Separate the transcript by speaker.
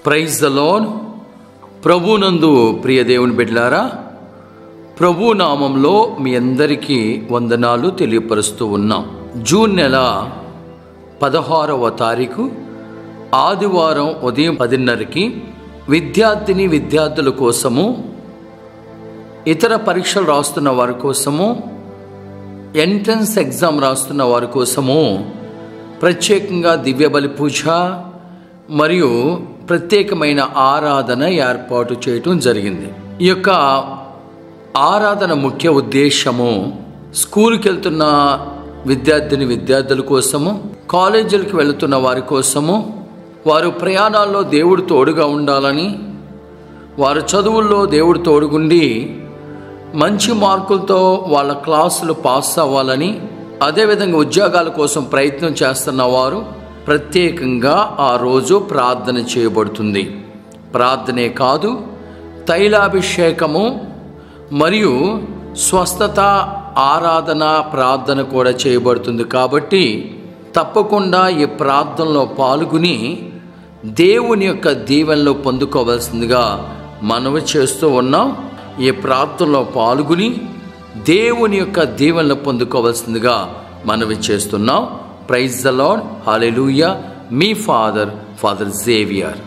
Speaker 1: Praise the lord. ప్రభునందు ప్రియ దేవుని బిడ్డలారా, ప్రభు నామంలో మీ అందరికీ వందనాలు తెలియపరుస్తూ ఉన్నాం. జూన్ నెల 16వ తారీఖు ఆదివారం ఉదయం 10:30కి విద్యార్థుల కోసము, ఇతర పరీక్షలు రాస్తున్న వారి కోసము, ఎంట్రన్స్ ఎగ్జామ్ రాస్తున్న వారి కోసము ప్రత్యేకంగా దివ్య బలి పూజ మరియు ప్రత్యేకమైన ఆరాధన ఏర్పాటు చేయటం జరిగింది. ఈ యొక్క ఆరాధన ముఖ్య ఉద్దేశము స్కూల్కి వెళ్తున్న విద్యార్థుల కోసము, కాలేజీలకు వెళుతున్న వారి కోసము, వారు ప్రయాణాల్లో దేవుడు తోడుగా ఉండాలని, వారు చదువుల్లో దేవుడు తోడుగుండి మంచి మార్కులతో వాళ్ళ క్లాసులు పాస్ అవ్వాలని, అదేవిధంగా ఉద్యోగాల కోసం ప్రయత్నం చేస్తున్న వారు ప్రత్యేకంగా ఆ రోజు ప్రార్థన చేయబడుతుంది. ప్రార్థనే కాదు, తైలాభిషేకము మరియు స్వస్థత ఆరాధన ప్రార్థన కూడా చేయబడుతుంది. కాబట్టి తప్పకుండా ఈ ప్రార్థనలో పాల్గొని దేవుని యొక్క దీవెనలు పొందుకోవాల్సిందిగా మనవి చేస్తూ ఉన్నాం. ఈ ప్రార్థనలో పాల్గొని దేవుని యొక్క దీవెనలు పొందుకోవాల్సిందిగా మనవి చేస్తున్నాం. Praise the Lord. హల్లెలూయా. మీ ఫాదర్ జేవియర్.